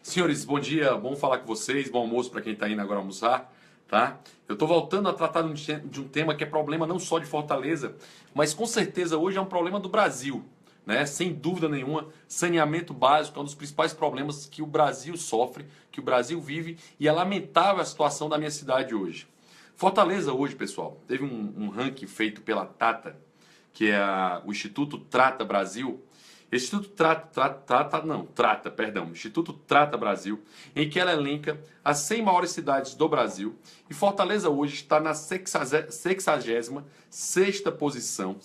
Senhores, bom dia, bom falar com vocês, bom almoço para quem está indo agora almoçar, tá? Eu estou voltando a tratar de um tema que é problema não só de Fortaleza, mas com certeza hoje é um problema do Brasil, né? Sem dúvida nenhuma, saneamento básico é um dos principais problemas que o Brasil sofre, que o Brasil vive, e é lamentável a situação da minha cidade hoje. Fortaleza hoje, pessoal, teve um ranking feito pela Tata, que é o Instituto Trata Brasil. Esse Instituto Instituto Trata Brasil, em que ela elenca as 100 maiores cidades do Brasil. E Fortaleza hoje está na 66ª posição,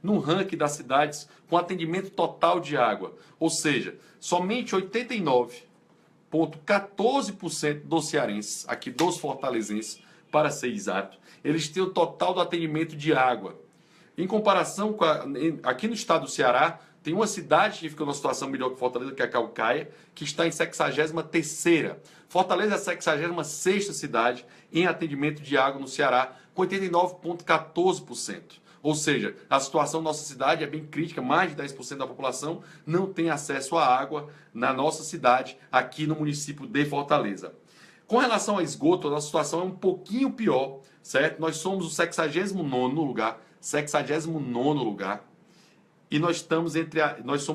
no ranking das cidades com atendimento total de água. Ou seja, somente 89,14% dos cearenses, aqui dos fortalezenses, para ser exato, eles têm o total do atendimento de água. Em comparação com aqui no estado do Ceará, tem uma cidade que fica numa situação melhor que Fortaleza, que é a Caucaia, que está em 63ª. Fortaleza é a 66ª cidade em atendimento de água no Ceará, com 89,14%. Ou seja, a situação da nossa cidade é bem crítica, mais de 10% da população não tem acesso à água na nossa cidade, aqui no município de Fortaleza. Com relação ao esgoto, a nossa situação é um pouquinho pior, certo? Nós somos o 69º lugar, e nós somos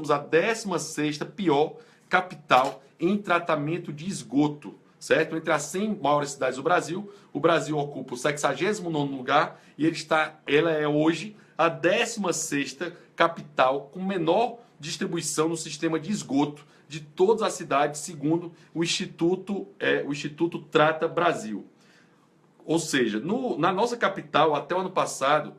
a 16ª pior capital em tratamento de esgoto, certo? Entre as 100 maiores cidades do Brasil, o Brasil ocupa o 69º lugar e ela é hoje a 16ª capital com menor distribuição no sistema de esgoto de todas as cidades, segundo o Instituto Trata Brasil. Ou seja, na nossa capital, até o ano passado,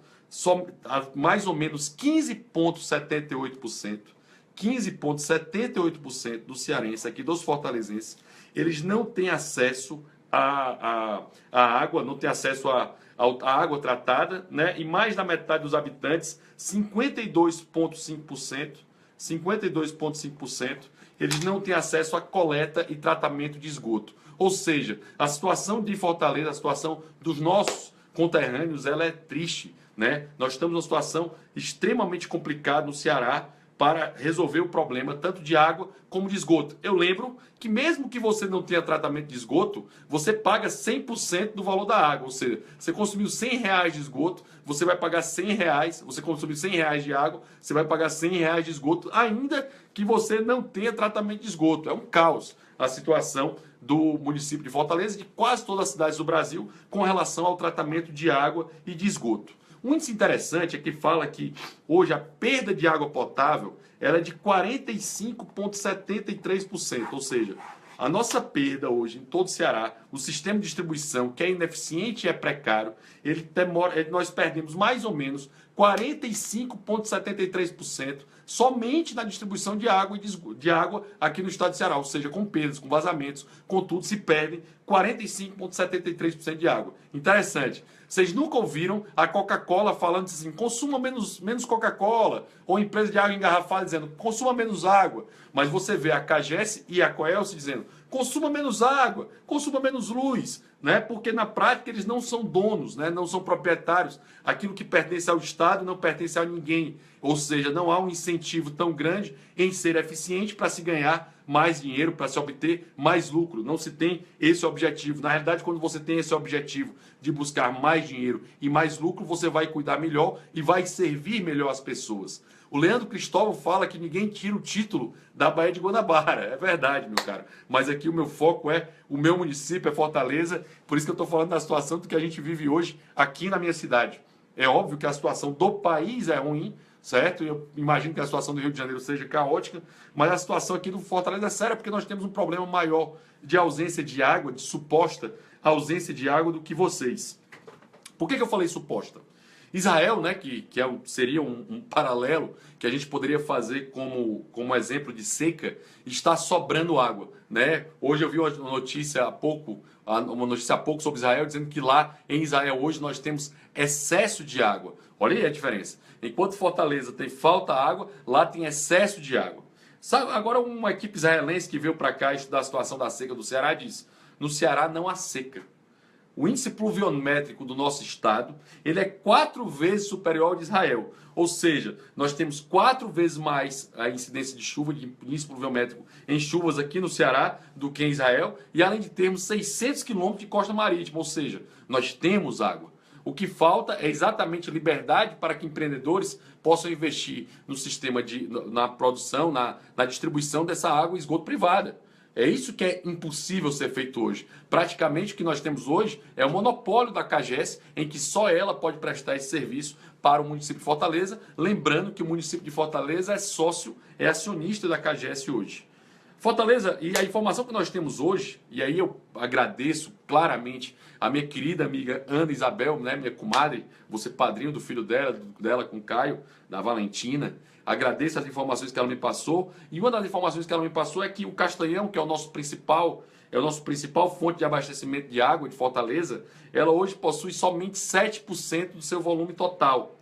mais ou menos 15,78% dos cearenses, aqui dos fortalezenses, eles não têm acesso à água, não têm acesso à água tratada, né? E mais da metade dos habitantes, 52,5%, eles não têm acesso à coleta e tratamento de esgoto. Ou seja, a situação de Fortaleza, a situação dos nossos conterrâneos, ela é triste, né? Nós estamos numa situação extremamente complicada no Ceará para resolver o problema tanto de água como de esgoto. Eu lembro que mesmo que você não tenha tratamento de esgoto, você paga 100% do valor da água. Ou seja, você consumiu R$ 100 de esgoto, você vai pagar R$ 100. Você consumiu R$ 100 de água, você vai pagar R$ 100 de esgoto, ainda que você não tenha tratamento de esgoto. É um caos a situação do município de Fortaleza e de quase todas as cidades do Brasil com relação ao tratamento de água e de esgoto. Um índice interessante é que fala que hoje a perda de água potável ela é de 45,73%, ou seja, a nossa perda hoje em todo o Ceará, o sistema de distribuição que é ineficiente e é precário, nós perdemos mais ou menos 45,73% somente na distribuição de água aqui no estado de Ceará, ou seja, com perdas, com vazamentos, contudo se perde 45,73% de água. Interessante. Vocês nunca ouviram a Coca-Cola falando assim, consuma menos Coca-Cola, ou a empresa de água engarrafada dizendo, consuma menos água. Mas você vê a CAGES e a Coelce dizendo, consuma menos água, consuma menos luz, né? Porque na prática eles não são donos, né? Não são proprietários. Aquilo que pertence ao Estado não pertence a ninguém. Ou seja, não há um incentivo tão grande em ser eficiente para se ganhar mais dinheiro, para se obter mais lucro. Não se tem esse objetivo. Na realidade, quando você tem esse objetivo de buscar mais dinheiro e mais lucro, você vai cuidar melhor e vai servir melhor as pessoas. O Leandro Cristóvão fala que ninguém tira o título da Baía de Guanabara. É verdade, meu cara. Mas aqui o meu foco é o meu município, é Fortaleza. Por isso que eu estou falando da situação do que a gente vive hoje aqui na minha cidade. É óbvio que a situação do país é ruim, certo? Eu imagino que a situação do Rio de Janeiro seja caótica, mas a situação aqui do Fortaleza é séria porque nós temos um problema maior de ausência de água, de suposta ausência de água do que vocês. Por que eu falei suposta? Israel, né, seria um paralelo que a gente poderia fazer como exemplo de seca, está sobrando água, né? Hoje eu vi uma notícia há pouco sobre Israel, dizendo que lá em Israel hoje nós temos excesso de água. Olha aí a diferença. Enquanto Fortaleza tem falta de água, lá tem excesso de água. Sabe, agora uma equipe israelense que veio para cá estudar a situação da seca do Ceará diz, no Ceará não há seca. o índice pluviométrico do nosso estado, ele é 4 vezes superior ao de Israel. Ou seja, nós temos 4 vezes mais a incidência de chuva, de índice pluviométrico em chuvas aqui no Ceará do que em Israel, e além de termos 600 quilômetros de costa marítima, ou seja, nós temos água. O que falta é exatamente liberdade para que empreendedores possam investir no sistema na produção, na distribuição dessa água e esgoto privada. É isso que é impossível ser feito hoje. Praticamente o que nós temos hoje é o monopólio da CAGES, em que só ela pode prestar esse serviço para o município de Fortaleza. Lembrando que o município de Fortaleza é sócio, é acionista da CAGES hoje. Fortaleza, e a informação que nós temos hoje, e aí eu agradeço claramente a minha querida amiga Ana Isabel, né, minha comadre, você padrinho do filho dela com o Caio, da Valentina. Agradeço as informações que ela me passou. E uma das informações que ela me passou é que o Castanhão, que é o nosso principal fonte de abastecimento de água de Fortaleza, ela hoje possui somente 7% do seu volume total.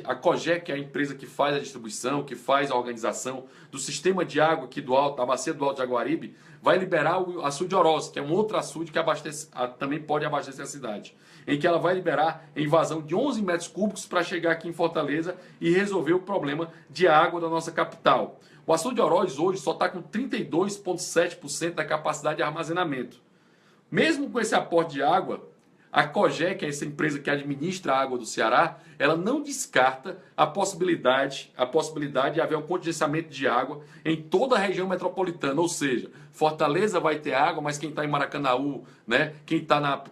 A COGÉ, que é a empresa que faz a distribuição, que faz a organização do sistema de água aqui do Alto, da Bacia do Alto de Jaguaribe, vai liberar o açude Oroz, que é um outro açude que também pode abastecer a cidade, em que ela vai liberar a invasão de 11 metros cúbicos para chegar aqui em Fortaleza e resolver o problema de água da nossa capital. O açude Oroz hoje só está com 32,7% da capacidade de armazenamento. Mesmo com esse aporte de água, a COGÉ, que é essa empresa que administra a água do Ceará, ela não descarta a possibilidade de haver um contingenciamento de água em toda a região metropolitana. Ou seja, Fortaleza vai ter água, mas quem está em Maracanaú, né, quem está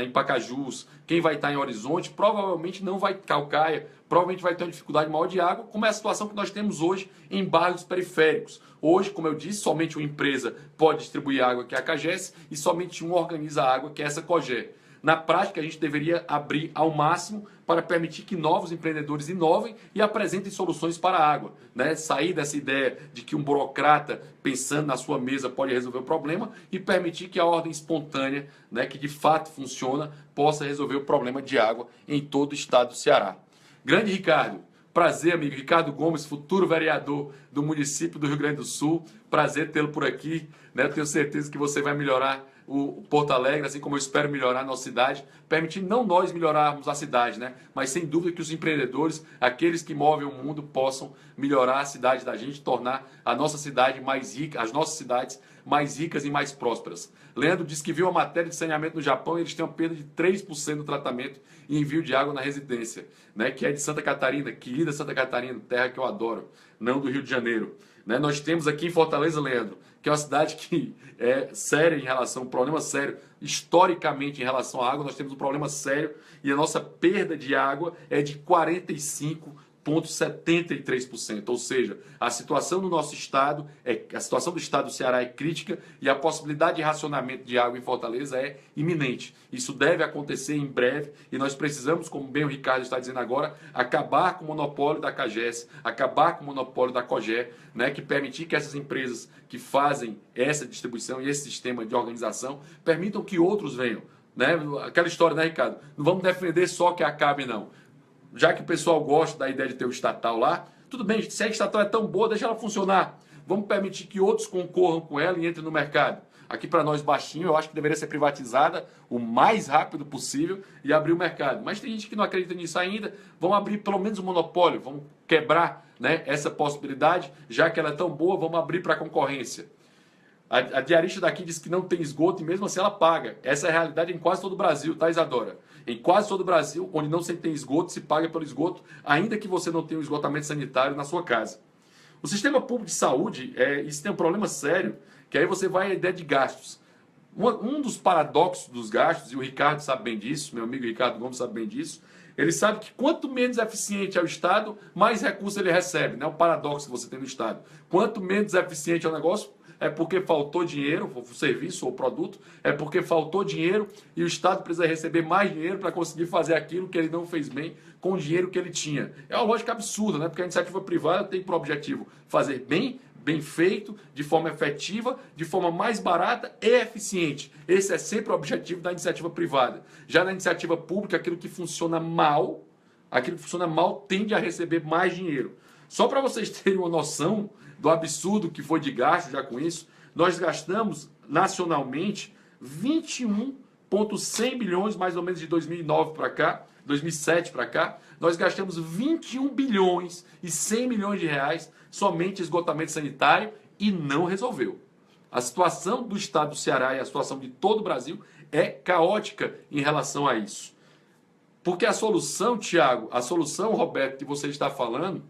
em Pacajus, quem vai estar em Horizonte, provavelmente não vai Calcaia, provavelmente vai ter uma dificuldade maior de água, como é a situação que nós temos hoje em bairros periféricos. Hoje, como eu disse, somente uma empresa pode distribuir água, que é a CAGES, e somente uma organiza a água, que é essa COGÉ. Na prática, a gente deveria abrir ao máximo para permitir que novos empreendedores inovem e apresentem soluções para a água, né? Sair dessa ideia de que um burocrata pensando na sua mesa pode resolver o problema e permitir que a ordem espontânea, né, que de fato funciona, possa resolver o problema de água em todo o estado do Ceará. Grande Ricardo, prazer, amigo. Ricardo Gomes, futuro vereador do município do Rio Grande do Sul. Prazer tê-lo por aqui, né? Tenho certeza que você vai melhorar o Porto Alegre, assim como eu espero melhorar a nossa cidade, permitindo não nós melhorarmos a cidade, né? Mas sem dúvida que os empreendedores, aqueles que movem o mundo, possam melhorar a cidade da gente, tornar a nossa cidade mais rica, as nossas cidades mais ricas e mais prósperas. Leandro disse que viu a matéria de saneamento no Japão e eles têm uma perda de 3% do tratamento e envio de água na residência, né? Que é de Santa Catarina, querida Santa Catarina, terra que eu adoro, não do Rio de Janeiro. Né? Nós temos aqui em Fortaleza, Leandro, que é uma cidade que é séria em relação, um problema sério, historicamente em relação à água, nós temos um problema sério e a nossa perda de água é de 45,73%. Ou seja, a situação do nosso estado, a situação do estado do Ceará é crítica e a possibilidade de racionamento de água em Fortaleza é iminente. Isso deve acontecer em breve e nós precisamos, como bem o Ricardo está dizendo agora, acabar com o monopólio da CAGES, acabar com o monopólio da COGÉ, né, que permitir que essas empresas que fazem essa distribuição e esse sistema de organização permitam que outros venham. Né? Aquela história, né, Ricardo? Não vamos defender só que acabe, não. Já que o pessoal gosta da ideia de ter o estatal lá, tudo bem, se a estatal é tão boa, deixa ela funcionar. Vamos permitir que outros concorram com ela e entrem no mercado. Aqui para nós baixinho, eu acho que deveria ser privatizada o mais rápido possível e abrir o mercado. Mas tem gente que não acredita nisso ainda. Vamos abrir pelo menos o monopólio, vamos quebrar, né, essa possibilidade, já que ela é tão boa, vamos abrir para a concorrência. A diarista daqui diz que não tem esgoto e mesmo assim ela paga. Essa é a realidade em quase todo o Brasil, tá, Isadora? Em quase todo o Brasil, onde não se tem esgoto, se paga pelo esgoto, ainda que você não tenha um esgotamento sanitário na sua casa. O sistema público de saúde, isso tem um problema sério, que aí você vai à ideia de gastos. Um dos paradoxos dos gastos, e o Ricardo sabe bem disso, meu amigo Ricardo Gomes sabe bem disso, ele sabe que quanto menos eficiente é o Estado, mais recursos ele recebe. Né? O paradoxo que você tem no Estado. Quanto menos eficiente é o negócio, é porque faltou dinheiro, o serviço ou o produto, é porque faltou dinheiro e o Estado precisa receber mais dinheiro para conseguir fazer aquilo que ele não fez bem com o dinheiro que ele tinha. É uma lógica absurda, né? Porque a iniciativa privada tem por objetivo fazer bem feito, de forma efetiva, de forma mais barata e eficiente. Esse é sempre o objetivo da iniciativa privada. Já na iniciativa pública, aquilo que funciona mal tende a receber mais dinheiro. Só para vocês terem uma noção do absurdo que foi de gasto já com isso, nós gastamos nacionalmente 21,5 1.100 bilhões, mais ou menos de 2009 para cá, 2007 para cá, nós gastamos 21 bilhões e 100 milhões de reais somente em esgotamento sanitário e não resolveu. A situação do estado do Ceará e a situação de todo o Brasil é caótica em relação a isso. Porque a solução, Tiago, a solução, Roberto, que você está falando,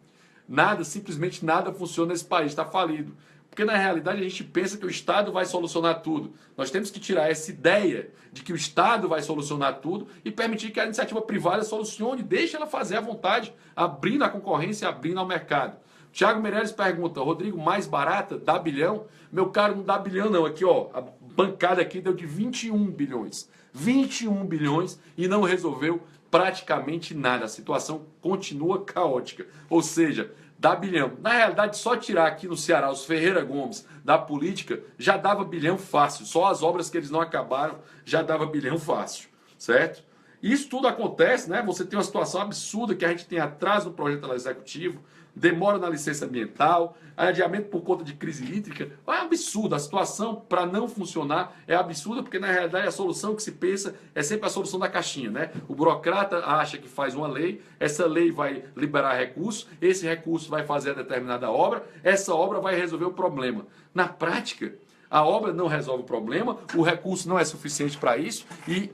simplesmente nada funciona nesse país, está falido. Porque na realidade a gente pensa que o Estado vai solucionar tudo. Nós temos que tirar essa ideia de que o Estado vai solucionar tudo e permitir que a iniciativa privada solucione, deixe ela fazer à vontade, abrindo a concorrência, abrindo ao mercado. Tiago Meirelles pergunta, Rodrigo, mais barata? Dá bilhão? Meu caro, não dá bilhão não. Aqui, ó, a bancada aqui deu de 21 bilhões. 21 bilhões e não resolveu praticamente nada. A situação continua caótica. Ou seja, dá bilhão. Na realidade, só tirar aqui no Ceará os Ferreira Gomes da política já dava bilhão fácil. Só as obras que eles não acabaram já dava bilhão fácil. Certo? Isso tudo acontece, né? Você tem uma situação absurda que a gente tem atraso no projeto executivo, demora na licença ambiental, adiamento por conta de crise hídrica. É um absurdo. A situação para não funcionar é absurda, porque na realidade a solução que se pensa é sempre a solução da caixinha, né? O burocrata acha que faz uma lei, essa lei vai liberar recursos, esse recurso vai fazer a determinada obra, essa obra vai resolver o problema. Na prática, a obra não resolve o problema, o recurso não é suficiente para isso e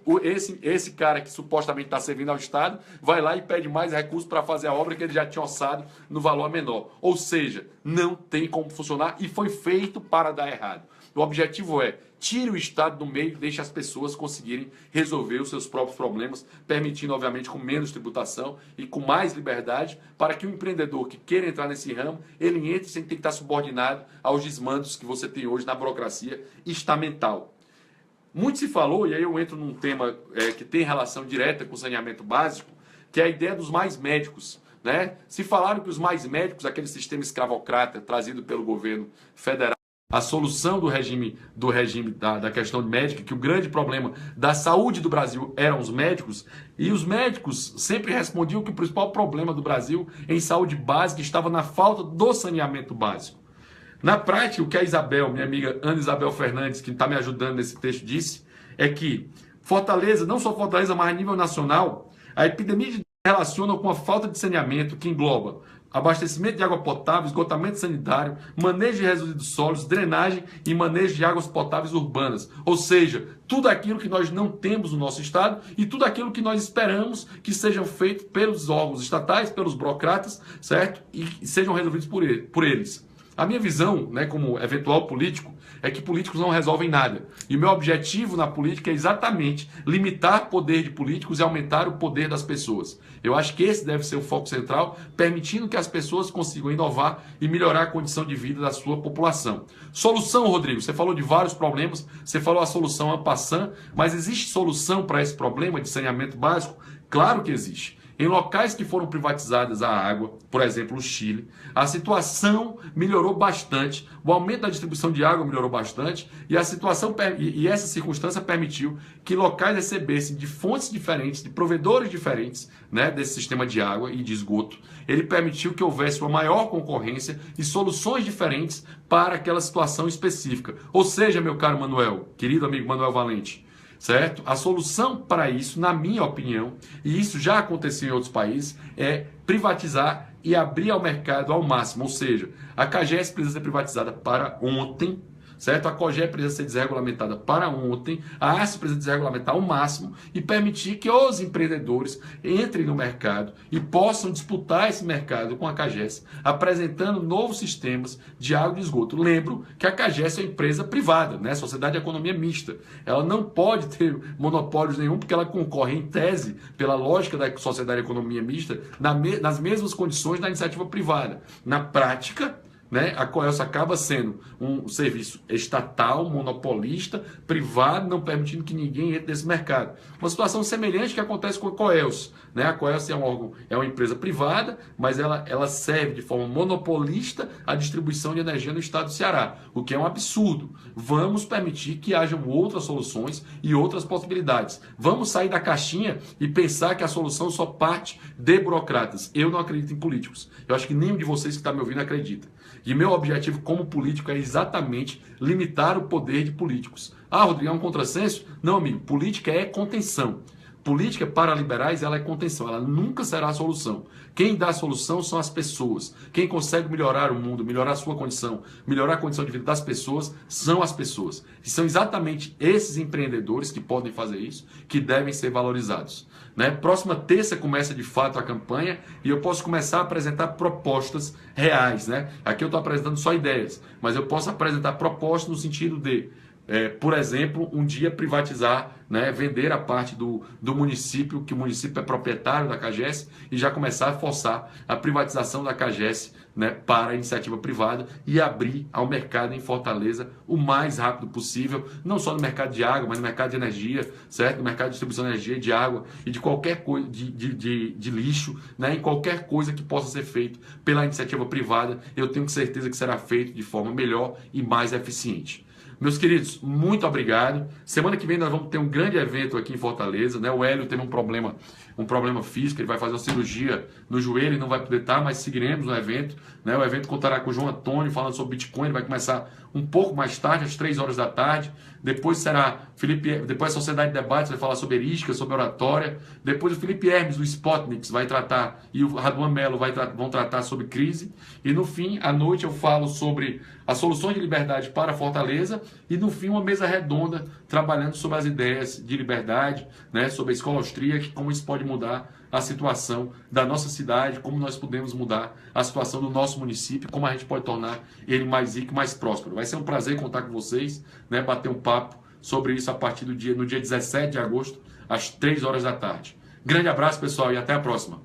esse cara que supostamente está servindo ao Estado vai lá e pede mais recursos para fazer a obra que ele já tinha orçado no valor menor. Ou seja, não tem como funcionar e foi feito para dar errado. O objetivo é tire o Estado do meio e deixe as pessoas conseguirem resolver os seus próprios problemas, permitindo, obviamente, com menos tributação e com mais liberdade, para que o empreendedor que queira entrar nesse ramo, ele entre sem ter que estar subordinado aos desmandos que você tem hoje na burocracia estamental. Muito se falou, e aí eu entro num tema que tem relação direta com o saneamento básico, que é a ideia dos mais médicos. Né? Se falaram que os mais médicos, aquele sistema escravocrata trazido pelo governo federal, a solução do regime da questão médica, que o grande problema da saúde do Brasil eram os médicos, e os médicos sempre respondiam que o principal problema do Brasil em saúde básica estava na falta do saneamento básico. Na prática, o que a Isabel, minha amiga Ana Isabel Fernandes, que está me ajudando nesse texto, disse, é que Fortaleza, não só Fortaleza, mas a nível nacional, a epidemia se relaciona com a falta de saneamento que engloba abastecimento de água potável, esgotamento sanitário, manejo de resíduos sólidos, drenagem e manejo de águas potáveis urbanas. Ou seja, tudo aquilo que nós não temos no nosso estado e tudo aquilo que nós esperamos que sejam feitos pelos órgãos estatais, pelos burocratas, certo? E sejam resolvidos por eles. A minha visão, né, como eventual político, é que políticos não resolvem nada. E o meu objetivo na política é exatamente limitar o poder de políticos e aumentar o poder das pessoas. Eu acho que esse deve ser o foco central, permitindo que as pessoas consigam inovar e melhorar a condição de vida da sua população. Solução, Rodrigo, você falou de vários problemas, você falou a solução en passant, mas existe solução para esse problema de saneamento básico? Claro que existe. Em locais que foram privatizadas a água, por exemplo, o Chile, a situação melhorou bastante, o aumento da distribuição de água melhorou bastante e essa circunstância permitiu que locais recebessem de fontes diferentes, de provedores diferentes, né, desse sistema de água e de esgoto. Ele permitiu que houvesse uma maior concorrência e soluções diferentes para aquela situação específica. Ou seja, meu caro Manuel, querido amigo Manuel Valente, certo? A solução para isso, na minha opinião, e isso já aconteceu em outros países, é privatizar e abrir ao mercado ao máximo. Ou seja, a CAGES precisa ser privatizada para ontem, certo? A COGE precisa ser desregulamentada para ontem, a ACE precisa desregulamentar ao máximo e permitir que os empreendedores entrem no mercado e possam disputar esse mercado com a CAGES, apresentando novos sistemas de água e de esgoto. Lembro que a CAGES é uma empresa privada, né? Sociedade de Economia Mista. Ela não pode ter monopólios nenhum, porque ela concorre em tese, pela lógica da Sociedade de Economia Mista, nas mesmas condições da iniciativa privada. Na prática, né, a Coelce acaba sendo um serviço estatal, monopolista, privado, não permitindo que ninguém entre nesse mercado. Uma situação semelhante que acontece com a Coelce. Né? A Coelce é um órgão, é uma empresa privada, mas ela serve de forma monopolista a distribuição de energia no estado do Ceará, o que é um absurdo. Vamos permitir que hajam outras soluções e outras possibilidades. Vamos sair da caixinha e pensar que a solução só parte de burocratas. Eu não acredito em políticos. Eu acho que nenhum de vocês que está me ouvindo acredita. E meu objetivo como político é exatamente limitar o poder de políticos. Ah, Rodrigo, é um contrassenso? Não, amigo, política é contenção. Política para liberais, ela é contenção, ela nunca será a solução. Quem dá a solução são as pessoas. Quem consegue melhorar o mundo, melhorar a sua condição, melhorar a condição de vida das pessoas, são as pessoas. E são exatamente esses empreendedores que podem fazer isso, que devem ser valorizados. Né? Próxima terça começa de fato a campanha e eu posso começar a apresentar propostas reais. Né? Aqui eu estou apresentando só ideias, mas eu posso apresentar propostas no sentido de por exemplo, um dia privatizar, né, vender a parte do município, que o município é proprietário da CAGES, e já começar a forçar a privatização da CAGES, né, para a iniciativa privada e abrir ao mercado em Fortaleza o mais rápido possível, não só no mercado de água, mas no mercado de energia, certo? No mercado de distribuição de energia, de água e de qualquer coisa, de lixo, né, em qualquer coisa que possa ser feito pela iniciativa privada, eu tenho certeza que será feito de forma melhor e mais eficiente. Meus queridos, muito obrigado. Semana que vem nós vamos ter um grande evento aqui em Fortaleza, né? O Hélio teve um problema físico, ele vai fazer uma cirurgia no joelho e não vai poder estar, mas seguiremos no evento, né? O evento contará com o João Antônio falando sobre Bitcoin, ele vai começar um pouco mais tarde, às 3 horas da tarde. Depois será depois a Sociedade de Debates vai falar sobre erística, sobre oratória. Depois o Felipe Hermes, do Spotniks, vai tratar, e o Raduan Melo vão tratar sobre crise. E no fim, à noite, eu falo sobre as soluções de liberdade para Fortaleza. E no fim, uma mesa redonda trabalhando sobre as ideias de liberdade, né, sobre a escola austríaca, como isso pode mudar a situação da nossa cidade, como nós podemos mudar a situação do nosso município, como a gente pode tornar ele mais rico, mais próspero. Vai ser um prazer contar com vocês, né, bater um papo sobre isso a partir no dia 17 de agosto, às 3 horas da tarde. Grande abraço, pessoal, e até a próxima.